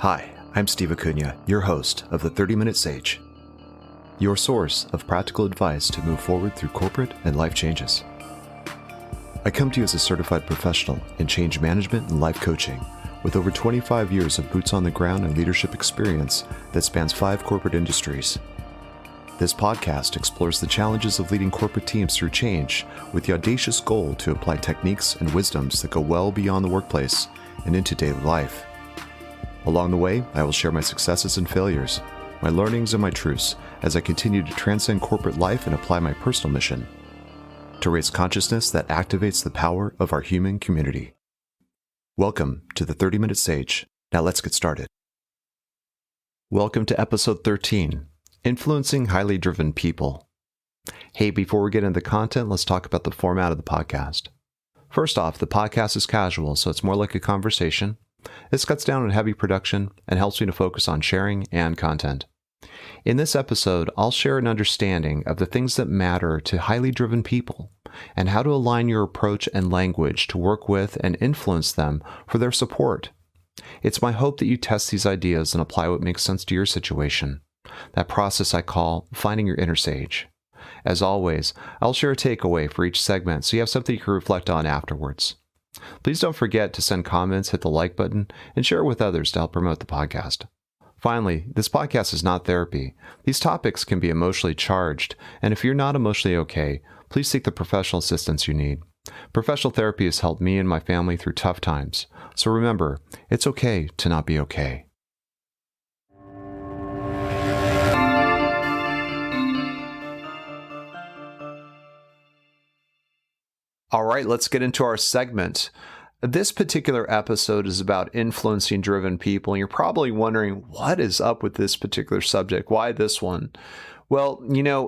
Hi, I'm Steve Acuna, your host of the 30-Minute Sage, your source of practical advice to move forward through corporate and life changes. I come to you as a certified professional in change management and life coaching with over 25 years of boots on the ground and leadership experience that spans 5 corporate industries. This podcast explores the challenges of leading corporate teams through change with the audacious goal to apply techniques and wisdoms that go well beyond the workplace and into daily life. Along the way, I will share my successes and failures, my learnings and my truths as I continue to transcend corporate life and apply my personal mission to raise consciousness that activates the power of our human community. Welcome to the 30-Minute Sage. Now let's get started. Welcome to episode 13, Influencing Highly Driven People. Hey, before we get into the content, let's talk about the format of the podcast. First off, the podcast is casual, so it's more like a conversation. This cuts down on heavy production and helps me to focus on sharing and content. In this episode, I'll share an understanding of the things that matter to highly driven people and how to align your approach and language to work with and influence them for their support. It's my hope that you test these ideas and apply what makes sense to your situation. That process I call finding your inner sage. As always, I'll share a takeaway for each segment so you have something you can reflect on afterwards. Please don't forget to send comments, hit the like button, and share it with others to help promote the podcast. Finally, this podcast is not therapy. These topics can be emotionally charged, and if you're not emotionally okay, please seek the professional assistance you need. Professional therapy has helped me and my family through tough times, so remember, it's okay to not be okay. All right, let's get into our segment. This particular episode is about influencing driven people, and you're probably wondering, what is up with this particular subject? Why this one? Well,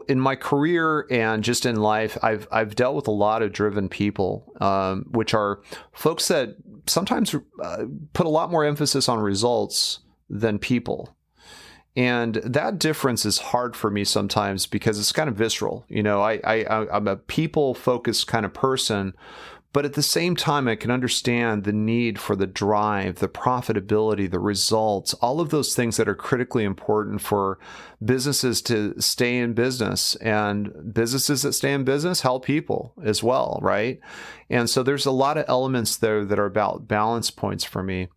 in my career and just in life, I've dealt with a lot of driven people, which are folks that sometimes put a lot more emphasis on results than people. And that difference is hard for me sometimes because it's kind of visceral. I'm a people-focused kind of person, but at the same time, I can understand the need for the drive, the profitability, the results, all of those things that are critically important for businesses to stay in business. And businesses that stay in business help people as well, right? And so there's a lot of elements there that are about balance points for me.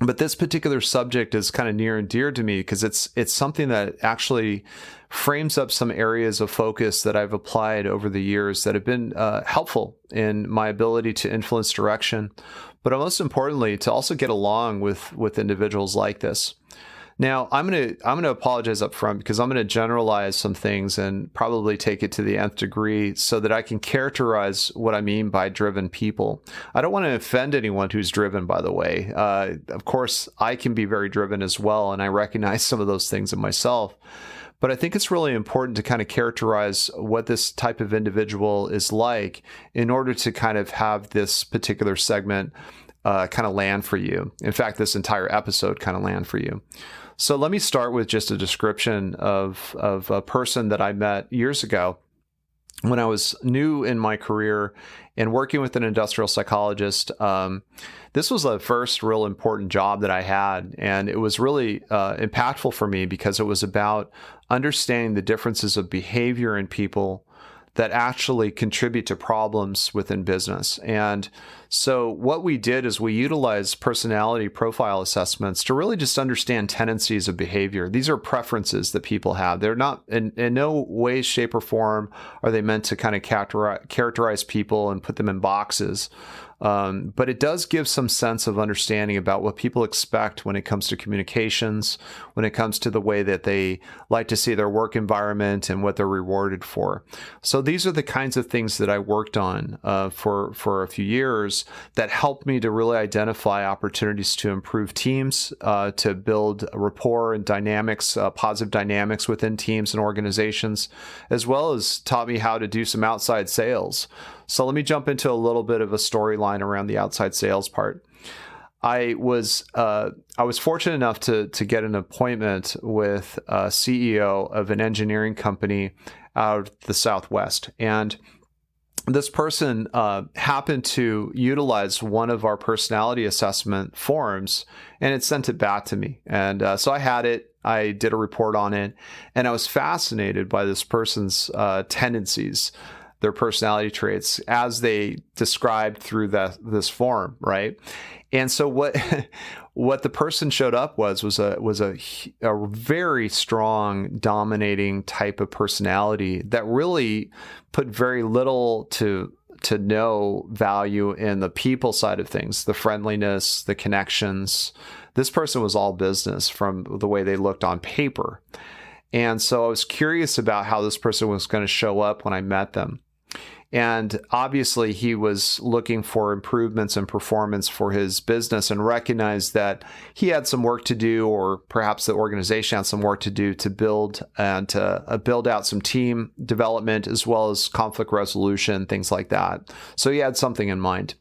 But this particular subject is kind of near and dear to me because it's something that actually frames up some areas of focus that I've applied over the years that have been helpful in my ability to influence direction, but most importantly, to also get along with individuals like this. Now, I'm gonna apologize up front because I'm going to generalize some things and probably take it to the nth degree so that I can characterize what I mean by driven people. I don't want to offend anyone who's driven, by the way. Of course, I can be very driven as well, and I recognize some of those things in myself. But I think it's really important to kind of characterize what this type of individual is like in order to kind of have this particular segment kind of land for you. In fact, this entire episode kind of land for you. So let me start with just a description of a person that I met years ago when I was new in my career and working with an industrial psychologist. This was the first real important job that I had, and it was really impactful for me because it was about understanding the differences of behavior in people that actually contribute to problems within business. And so what we did is we utilized personality profile assessments to really just understand tendencies of behavior. These are preferences that people have. They're not in no way, shape, or form are they meant to kind of characterize people and put them in boxes. But it does give some sense of understanding about what people expect when it comes to communications, when it comes to the way that they like to see their work environment and what they're rewarded for. So these are the kinds of things that I worked on for a few years that helped me to really identify opportunities to improve teams, to build rapport and dynamics, positive dynamics within teams and organizations, as well as taught me how to do some outside sales. So let me jump into a little bit of a storyline around the outside sales part. I was fortunate enough to get an appointment with a CEO of an engineering company out of the Southwest, and this person happened to utilize one of our personality assessment forms, and it sent it back to me. And so I had it. I did a report on it, and I was fascinated by this person's tendencies, their personality traits, as they described through this form, right? And so what the person showed up was a very strong, dominating type of personality that really put very little to no value in the people side of things, the friendliness, the connections. This person was all business from the way they looked on paper. And so I was curious about how this person was going to show up when I met them. And obviously, he was looking for improvements in performance for his business and recognized that he had some work to do, or perhaps the organization had some work to do to build and to build out some team development as well as conflict resolution, things like that. So he had something in mind.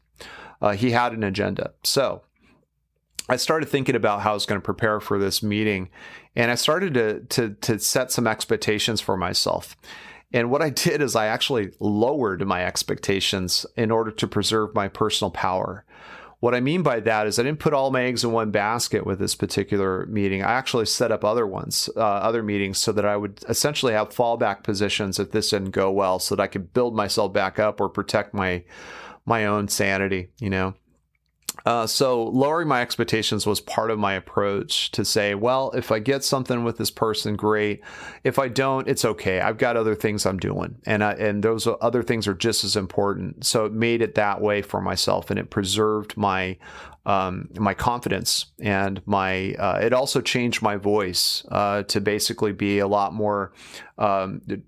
He had an agenda. So I started thinking about how I was going to prepare for this meeting, and I started to set some expectations for myself. And what I did is I actually lowered my expectations in order to preserve my personal power. What I mean by that is I didn't put all my eggs in one basket with this particular meeting. I actually set up other meetings, so that I would essentially have fallback positions if this didn't go well, so that I could build myself back up or protect my own sanity, So lowering my expectations was part of my approach to say, well, if I get something with this person, great. If I don't, it's okay. I've got other things I'm doing, and those other things are just as important. So it made it that way for myself, and it preserved my confidence, and it also changed my voice to basically be a lot more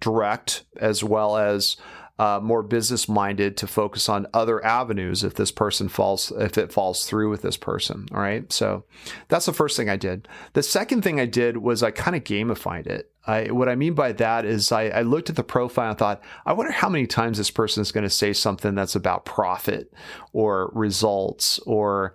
direct, as well as more business-minded, to focus on other avenues if it falls through with this person. All right. So that's the first thing I did. The second thing I did was I kind of gamified it. What I mean by that is I looked at the profile and thought, I wonder how many times this person is going to say something that's about profit or results or,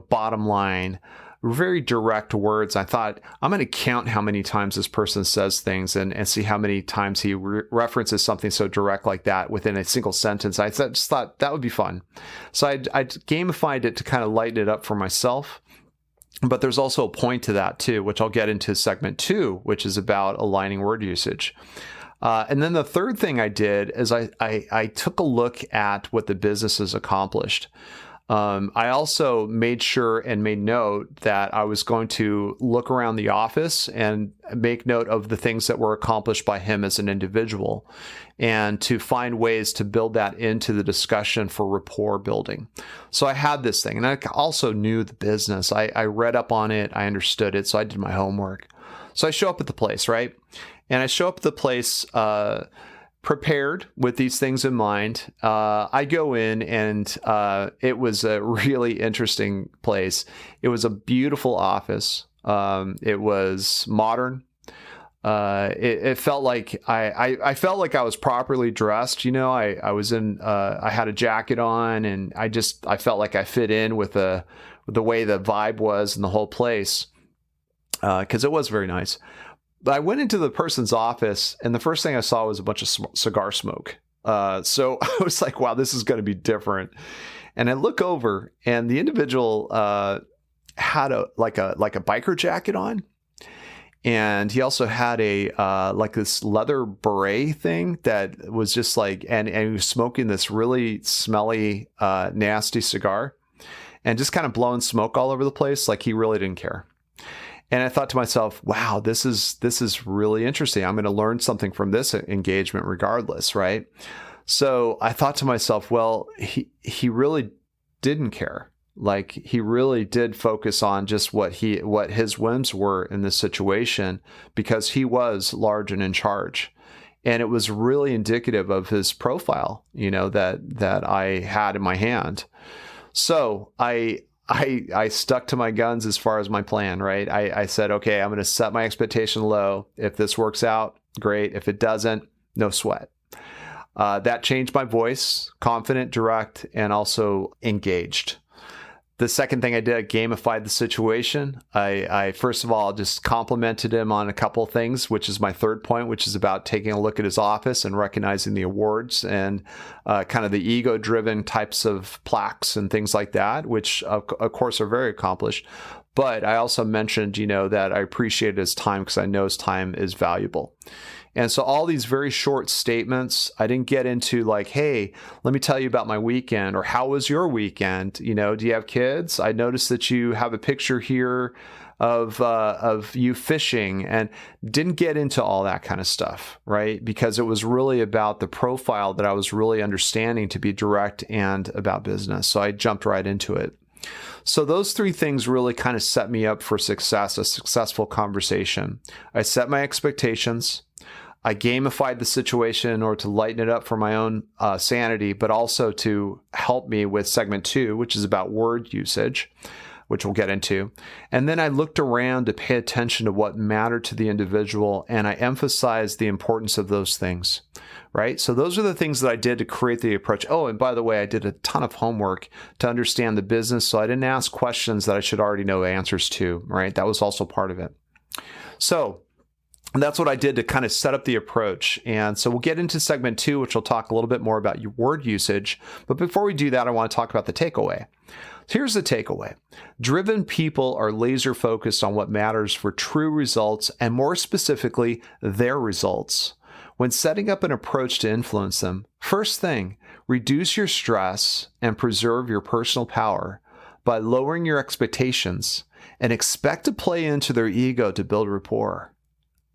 bottom line. Very direct words. I thought, I'm going to count how many times this person says things and see how many times he references something so direct like that within a single sentence. I just thought that would be fun. So I gamified it to kind of lighten it up for myself. But there's also a point to that too, which I'll get into segment 2, which is about aligning word usage. And then the third thing I did is I took a look at what the business has accomplished. I also made sure and made note that I was going to look around the office and make note of the things that were accomplished by him as an individual, and to find ways to build that into the discussion for rapport building. So I had this thing, and I also knew the business. I read up on it. I understood it. So I did my homework. So I show up at the place, right? And I show up at the place prepared with these things in mind. I go in, and it was a really interesting place. It was a beautiful office. It was modern. It felt like I felt like I was properly dressed. I was in. I had a jacket on, and I felt like I fit in with the way the vibe was in the whole place, because it was very nice. But I went into the person's office, and the first thing I saw was a bunch of cigar smoke. So I was like, wow, this is going to be different. And I look over, and the individual had a biker jacket on. And he also had this leather beret thing that was just and he was smoking this really smelly, nasty cigar, and just kind of blowing smoke all over the place. Like, he really didn't care. And I thought to myself, wow, this is really interesting. I'm going to learn something from this engagement regardless, right? So I thought to myself, well, he really didn't care. Like, he really did focus on just what his whims were in this situation, because he was large and in charge. And it was really indicative of his profile, that I had in my hand. So I stuck to my guns as far as my plan, right? I said, okay, I'm going to set my expectation low. If this works out, great. If it doesn't, no sweat. That changed my voice, confident, direct, and also engaged. The second thing I did, I gamified the situation. I first of all just complimented him on a couple of things, which is my third point, which is about taking a look at his office and recognizing the awards and kind of the ego-driven types of plaques and things like that, which of course are very accomplished. But I also mentioned, that I appreciated his time because I know his time is valuable. And so all these very short statements, I didn't get into like, hey, let me tell you about my weekend, or how was your weekend? Do you have kids? I noticed that you have a picture here of you fishing, and didn't get into all that kind of stuff, right? Because it was really about the profile that I was really understanding to be direct and about business. So I jumped right into it. So those three things really kind of set me up for success, a successful conversation. I set my expectations. I gamified the situation in order to lighten it up for my own sanity, but also to help me with segment 2, which is about word usage, which we'll get into. And then I looked around to pay attention to what mattered to the individual, and I emphasized the importance of those things, right? So those are the things that I did to create the approach. Oh, and by the way, I did a ton of homework to understand the business, so I didn't ask questions that I should already know answers to, right? That was also part of it. So that's what I did to kind of set up the approach. And so we'll get into segment 2, which will talk a little bit more about your word usage. But before we do that, I want to talk about the takeaway. So here's the takeaway. Driven people are laser focused on what matters for true results, and more specifically, their results. When setting up an approach to influence them, first thing, reduce your stress and preserve your personal power by lowering your expectations and expect to play into their ego to build rapport.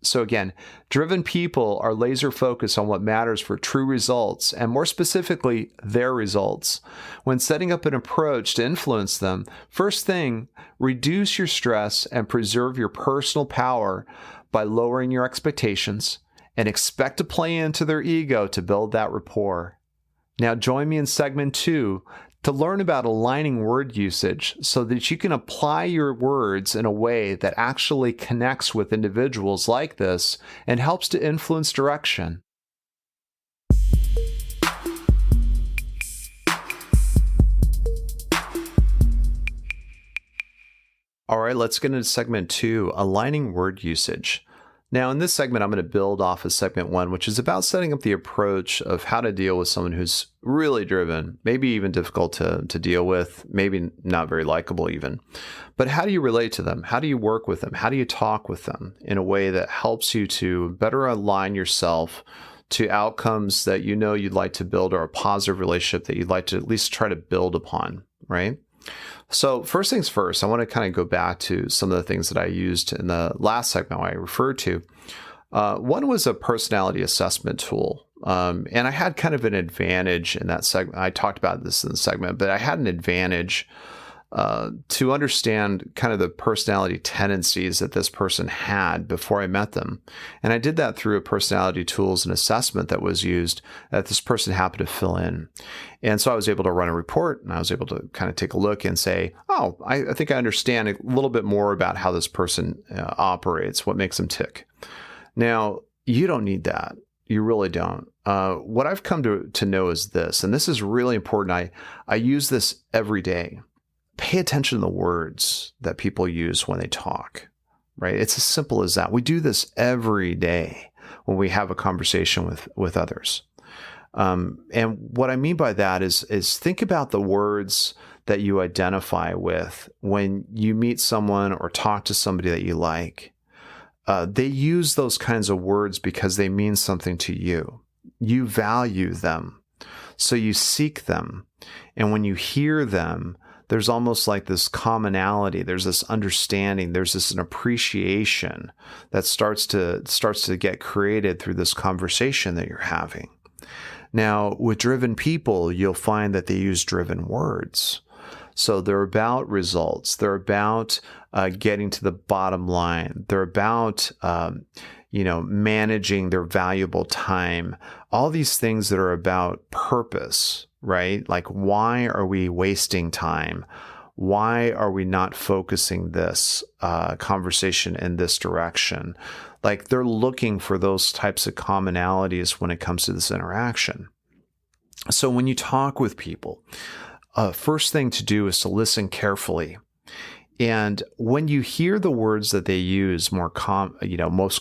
So again, driven people are laser focused on what matters for true results, and more specifically, their results. When setting up an approach to influence them, first thing, reduce your stress and preserve your personal power by lowering your expectations and expect to play into their ego to build that rapport. Now join me in segment 2 to learn about aligning word usage so that you can apply your words in a way that actually connects with individuals like this and helps to influence direction. All right, let's get into segment 2, aligning word usage. Now, in this segment, I'm going to build off of segment 1, which is about setting up the approach of how to deal with someone who's really driven, maybe even difficult to deal with, maybe not very likable even. But how do you relate to them? How do you work with them? How do you talk with them in a way that helps you to better align yourself to outcomes that you'd like to build, or a positive relationship that you'd like to at least try to build upon, right? So first things first, I want to kind of go back to some of the things that I used in the last segment I referred to. One was a personality assessment tool. And I had kind of an advantage in that segment. I talked about this in the segment, but I had an advantage to understand kind of the personality tendencies that this person had before I met them. And I did that through a personality tools and assessment that was used that this person happened to fill in. And so I was able to run a report, and I was able to kind of take a look and say, oh, I think I understand a little bit more about how this person operates, what makes them tick. Now, you don't need that. You really don't. What I've come to know is this, and this is really important. I use this every day. Pay attention to the words that people use when they talk, right? It's as simple as that. We do this every day when we have a conversation with others. And what I mean by that is think about the words that you identify with when you meet someone or talk to somebody that you like. They use those kinds of words because they mean something to you. You value them, so you seek them. And when you hear them, there's almost like this commonality. There's this understanding. There's this an appreciation that starts to get created through this conversation that you're having. Now, with driven people, you'll find that they use driven words. So they're about results. They're about getting to the bottom line. They're about managing their valuable time. All these things that are about purpose, right? Like, why are we wasting time? Why are we not focusing this conversation in this direction? Like, they're looking for those types of commonalities when it comes to this interaction. So when you talk with people, first thing to do is to listen carefully. And when you hear the words that they use, most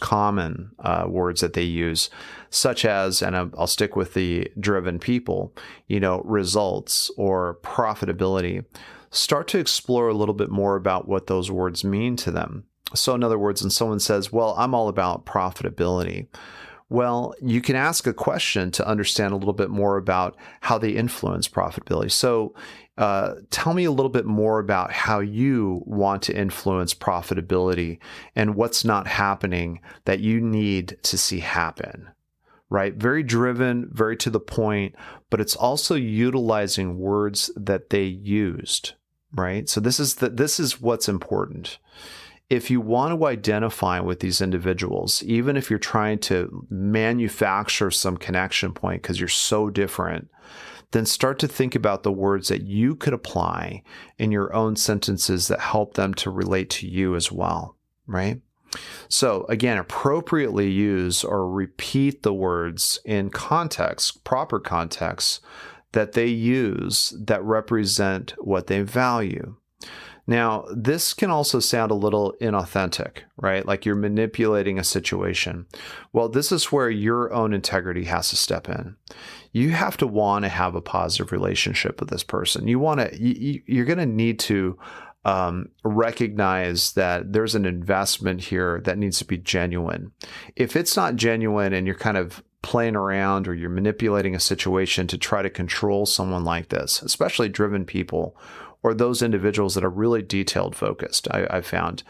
common words that they use, such as, and I'll stick with the driven people, results or profitability, start to explore a little bit more about what those words mean to them. So in other words, when someone says, well, I'm all about profitability, well, you can ask a question to understand a little bit more about how they influence profitability. So tell me a little bit more about how you want to influence profitability and what's not happening that you need to see happen, right? Very driven, very to the point, but it's also utilizing words that they used, right? So this is what's important. If you want to identify with these individuals, even if you're trying to manufacture some connection point because you're so different, then start to think about the words that you could apply in your own sentences that help them to relate to you as well, right? So again, appropriately use or repeat the words in context, proper context, that they use that represent what they value. Now, this can also sound a little inauthentic, right? Like you're manipulating a situation. Well, this is where your own integrity has to step in. You have to want to have a positive relationship with this person. You're going to need to recognize that there's an investment here that needs to be genuine. If it's not genuine and you're kind of playing around or you're manipulating a situation to try to control someone like this, especially driven people, or those individuals that are really detailed focused, I've found,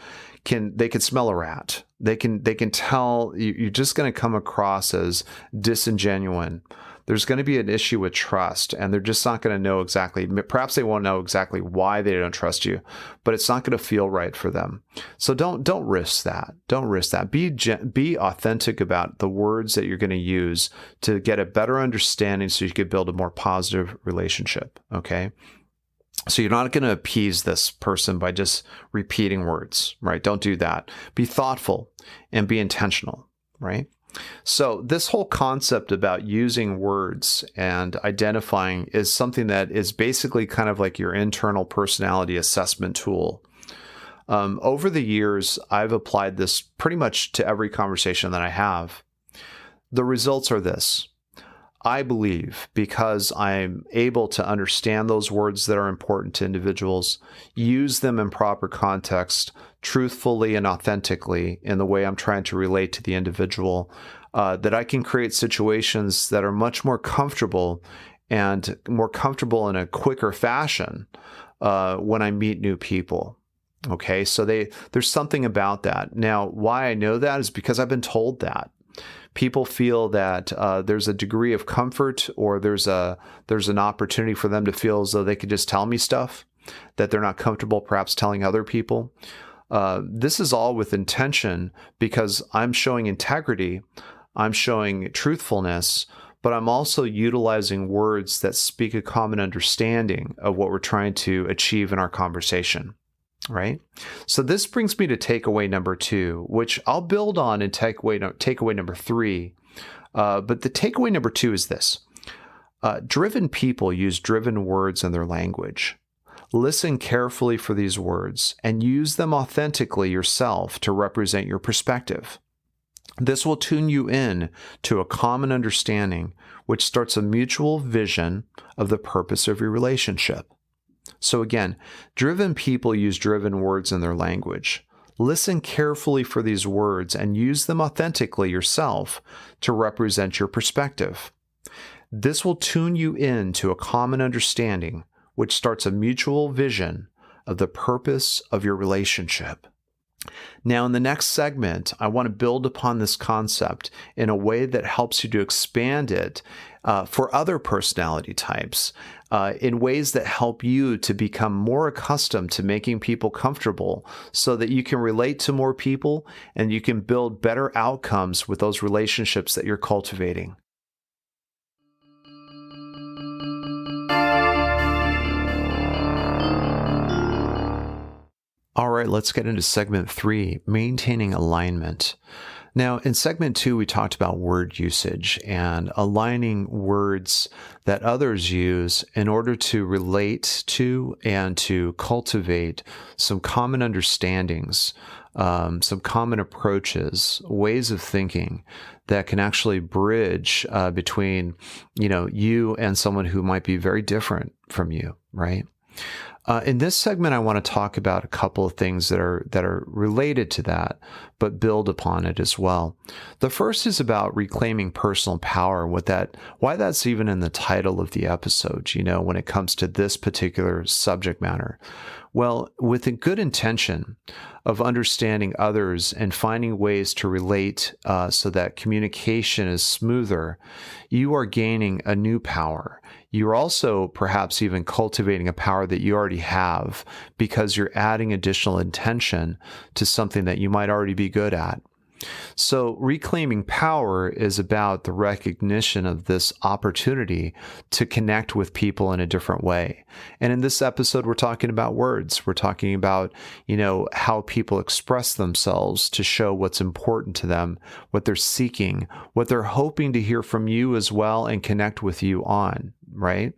they can smell a rat. They can tell you're just going to come across as disingenuine. There's going to be an issue with trust, and they're just not going to know exactly. Perhaps they won't know exactly why they don't trust you, but it's not going to feel right for them. So don't risk that. Don't risk that. Be authentic about the words that you're going to use to get a better understanding, so you can build a more positive relationship. Okay. So you're not going to appease this person by just repeating words, right? Don't do that. Be thoughtful and be intentional, right? So this whole concept about using words and identifying is something that is basically kind of like your internal personality assessment tool. Over the years, I've applied this pretty much to every conversation that I have. The results are this. I believe, because I'm able to understand those words that are important to individuals, use them in proper context, truthfully and authentically in the way I'm trying to relate to the individual, that I can create situations that are much more comfortable and more comfortable in a quicker fashion when I meet new people. Okay, so there's something about that. Now, why I know that is because I've been told that. People feel that there's a degree of comfort, or there's an opportunity for them to feel as though they could just tell me stuff that they're not comfortable perhaps telling other people. This is all with intention, because I'm showing integrity, I'm showing truthfulness, but I'm also utilizing words that speak a common understanding of what we're trying to achieve in our conversation. Right? So this brings me to takeaway number 2, which I'll build on in takeaway number 3. But the takeaway number 2 is this. Driven people use driven words in their language. Listen carefully for these words and use them authentically yourself to represent your perspective. This will tune you in to a common understanding, which starts a mutual vision of the purpose of your relationship. So again, driven people use driven words in their language. Listen carefully for these words and use them authentically yourself to represent your perspective. This will tune you in to a common understanding, which starts a mutual vision of the purpose of your relationship. Now, in the next segment, I want to build upon this concept in a way that helps you to expand it for other personality types, in ways that help you to become more accustomed to making people comfortable, so that you can relate to more people and you can build better outcomes with those relationships that you're cultivating. All right, let's get into segment 3, maintaining alignment. Now, in segment 2, we talked about word usage and aligning words that others use in order to relate to and to cultivate some common understandings, some common approaches, ways of thinking that can actually bridge between, you and someone who might be very different from you, right? In this segment, I want to talk about a couple of things that are related to that, but build upon it as well. The first is about reclaiming personal power. Why that's even in the title of the episode. When it comes to this particular subject matter. Well, with a good intention of understanding others and finding ways to relate so that communication is smoother, you are gaining a new power. You're also perhaps even cultivating a power that you already have because you're adding additional intention to something that you might already be good at. So reclaiming power is about the recognition of this opportunity to connect with people in a different way. And in this episode, we're talking about words. We're talking about, how people express themselves to show what's important to them, what they're seeking, what they're hoping to hear from you as well and connect with you on, right?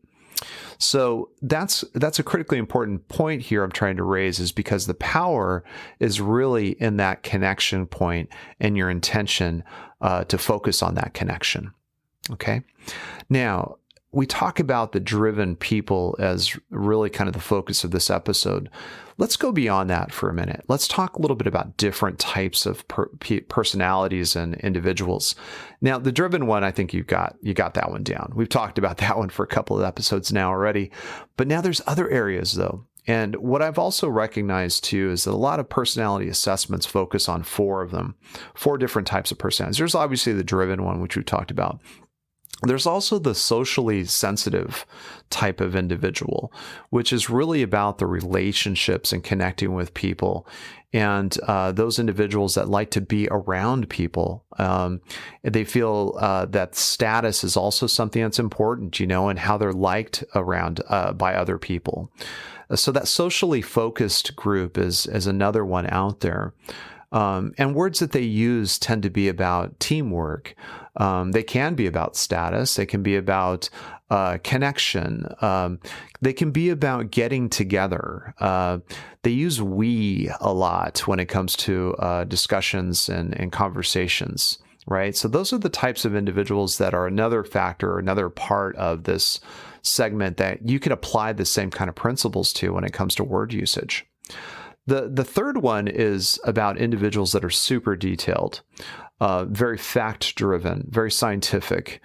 So that's a critically important point here I'm trying to raise, is because the power is really in that connection point and your intention to focus on that connection. Okay. Now, we talk about the driven people as really kind of the focus of this episode. Let's go beyond that for a minute. Let's talk a little bit about different types of personalities and individuals. Now, the driven one, I think you got that one down. We've talked about that one for a couple of episodes now already. But now there's other areas, though. And what I've also recognized, too, is that a lot of personality assessments focus on 4 of them, 4 different types of personalities. There's obviously the driven one, which we've talked about. There's also the socially sensitive type of individual, which is really about the relationships and connecting with people. And those individuals that like to be around people, they feel that status is also something that's important, and how they're liked around by other people. So that socially focused group is another one out there. And words that they use tend to be about teamwork. They can be about status. They can be about connection. They can be about getting together. They use we a lot when it comes to discussions and conversations, right? So those are the types of individuals that are another factor, another part of this segment that you can apply the same kind of principles to when it comes to word usage. The third one is about individuals that are super detailed, very fact-driven, very scientific,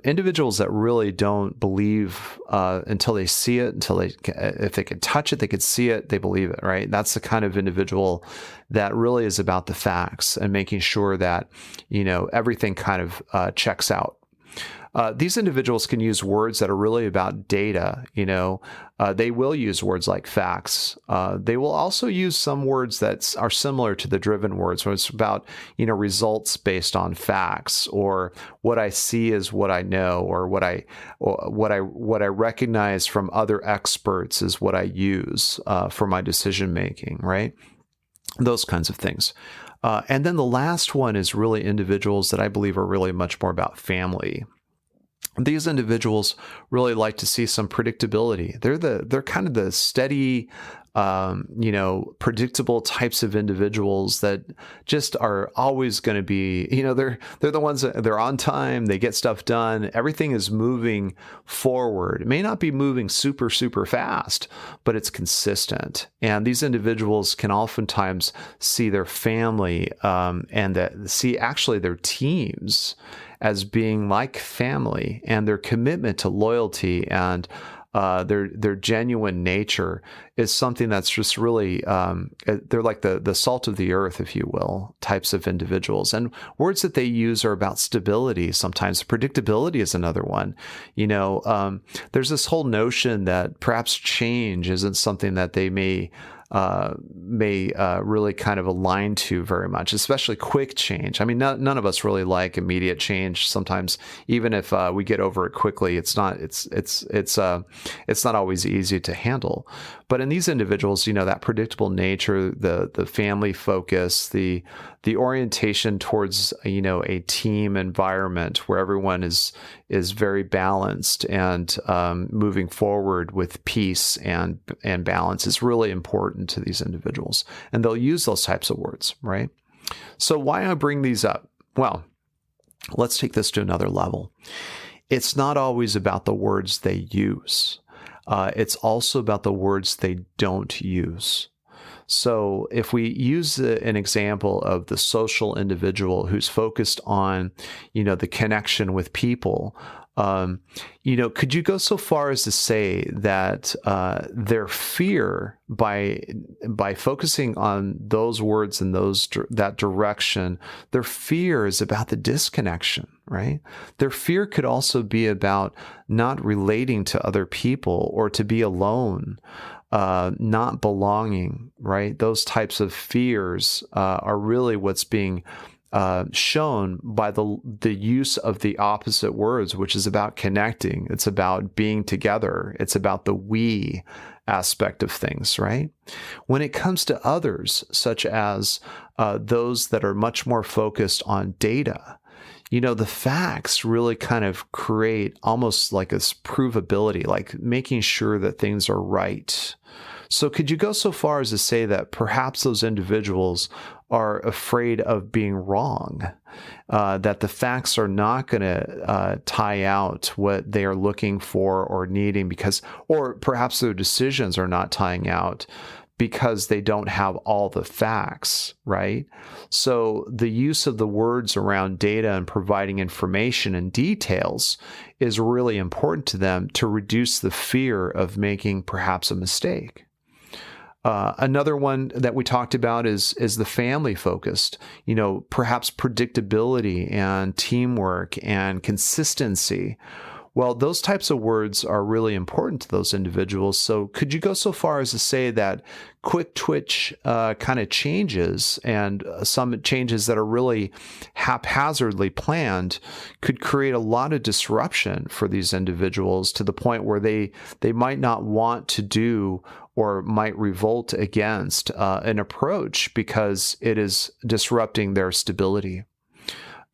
individuals that really don't believe until they see it, if they can touch it, they can see it, they believe it, right? That's the kind of individual that really is about the facts and making sure that, everything kind of checks out. These individuals can use words that are really about data. They will use words like facts. They will also use some words that are similar to the driven words, where it's about, results based on facts, or what I see is what I know, or what I recognize from other experts is what I use for my decision making, right? Those kinds of things. And then the last one is really individuals that I believe are really much more about family. These individuals really like to see some predictability. They're kind of the steady, predictable types of individuals that just are always going to be, they're the ones that they're on time, they get stuff done, everything is moving forward. It may not be moving super, super fast, but it's consistent. And these individuals can oftentimes see their family see actually their teams as being like family, and their commitment to loyalty and their genuine nature is something that's just really, they're like the salt of the earth, if you will, types of individuals. And words that they use are about stability. Sometimes predictability is another one. There's this whole notion that perhaps change isn't something that they may really kind of align to very much, especially quick change. I mean, none of us really like immediate change. Sometimes, even if we get over it quickly, it's not always easy to handle. But in these individuals, that predictable nature, the family focus, the orientation towards a team environment where everyone is very balanced and moving forward with peace and balance is really important to these individuals, and they'll use those types of words, right? So why I bring these up? Well, let's take this to another level. It's not always about the words they use. It's also about the words they don't use. So if we use an example of the social individual who's focused on, the connection with people, could you go so far as to say that their fear by focusing on those words and that direction, their fear is about the disconnection, right? Their fear could also be about not relating to other people or to be alone, not belonging, right? Those types of fears are really what's being shown by the use of the opposite words, which is about connecting. It's about being together. It's about the we aspect of things, right? When it comes to others, such as those that are much more focused on data, the facts really kind of create almost like this provability, like making sure that things are right. So could you go so far as to say that perhaps those individuals are afraid of being wrong, that the facts are not going to tie out what they are looking for or needing or perhaps their decisions are not tying out because they don't have all the facts, right? So the use of the words around data and providing information and details is really important to them to reduce the fear of making perhaps a mistake. Another one that we talked about is the family focused, perhaps predictability and teamwork and consistency. Well, those types of words are really important to those individuals. So could you go so far as to say that quick twitch kind of changes and some changes that are really haphazardly planned could create a lot of disruption for these individuals to the point where they might not want to do or might revolt against an approach because it is disrupting their stability?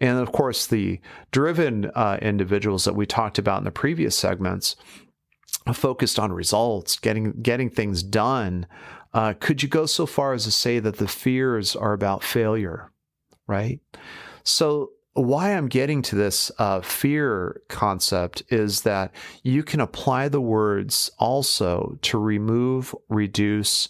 And of course, the driven individuals that we talked about in the previous segments focused on results, getting things done. Could you go so far as to say that the fears are about failure, right? So why I'm getting to this fear concept is that you can apply the words also to remove, reduce,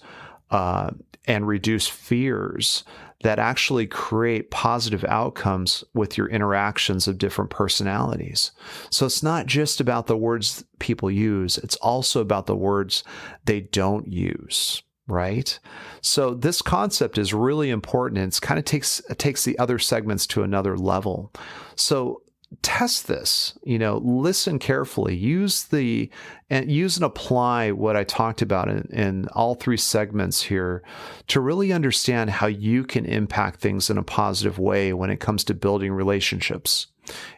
and reduce fears that actually create positive outcomes with your interactions of different personalities. So it's not just about the words people use, it's also about the words they don't use, right? So this concept is really important, and it kind of takes the other segments to another level. So test this, listen carefully, use and apply what I talked about in all three segments here to really understand how you can impact things in a positive way when it comes to building relationships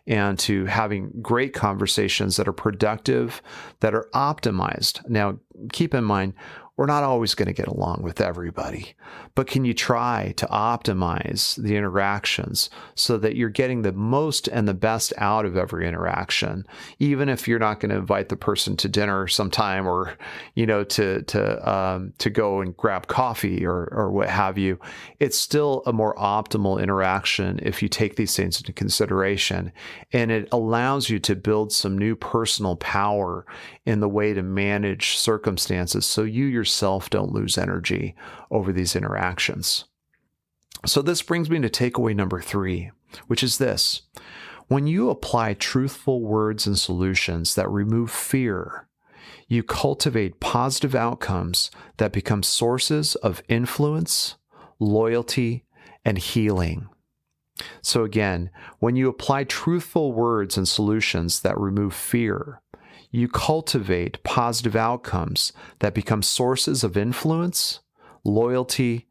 and to having great conversations that are productive, that are optimized. Now, keep in mind, we're not always going to get along with everybody, but can you try to optimize the interactions so that you're getting the most and the best out of every interaction, even if you're not going to invite the person to dinner sometime or, to go and grab coffee or what have you. It's still a more optimal interaction if you take these things into consideration, and it allows you to build some new personal power in the way to manage circumstances so you yourself don't lose energy over these interactions. So this brings me to takeaway number 3, which is this. When you apply truthful words and solutions that remove fear, you cultivate positive outcomes that become sources of influence, loyalty, and healing. So again, when you apply truthful words and solutions that remove fear, you cultivate positive outcomes that become sources of influence, loyalty,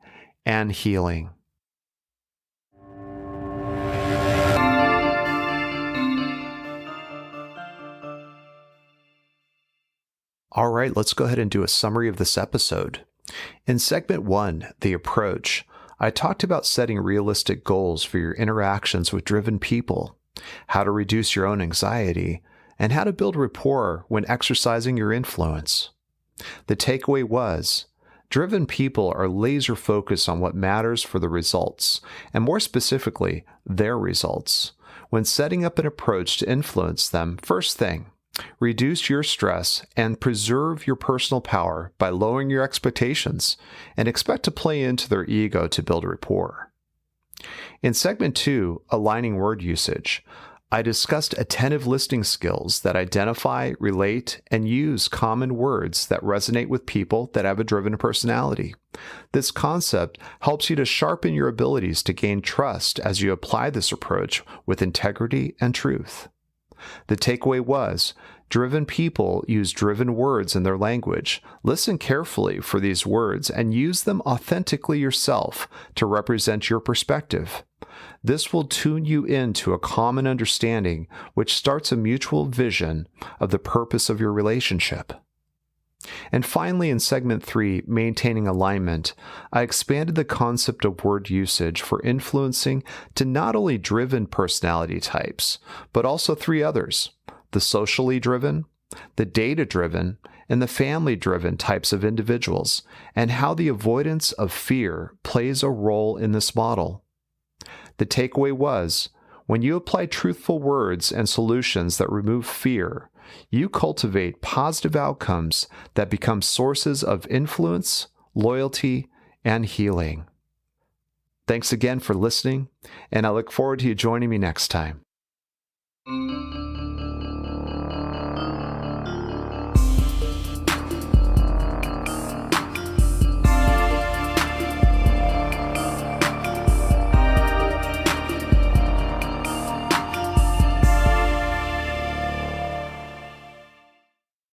and healing. All right, let's go ahead and do a summary of this episode. In segment 1, The Approach, I talked about setting realistic goals for your interactions with driven people, how to reduce your own anxiety, and how to build rapport when exercising your influence. The takeaway was, driven people are laser focused on what matters for the results, and more specifically, their results. When setting up an approach to influence them, first thing, reduce your stress and preserve your personal power by lowering your expectations and expect to play into their ego to build rapport. In segment 2, Aligning Word Usage, I discussed attentive listening skills that identify, relate, and use common words that resonate with people that have a driven personality. This concept helps you to sharpen your abilities to gain trust as you apply this approach with integrity and truth. The takeaway was, driven people use driven words in their language. Listen carefully for these words and use them authentically yourself to represent your perspective. This will tune you into a common understanding, which starts a mutual vision of the purpose of your relationship. And finally, in segment 3, Maintaining Alignment, I expanded the concept of word usage for influencing to not only driven personality types, but also 3 others: the socially driven, the data-driven, and the family-driven types of individuals, and how the avoidance of fear plays a role in this model. The takeaway was, when you apply truthful words and solutions that remove fear, you cultivate positive outcomes that become sources of influence, loyalty, and healing. Thanks again for listening, and I look forward to you joining me next time.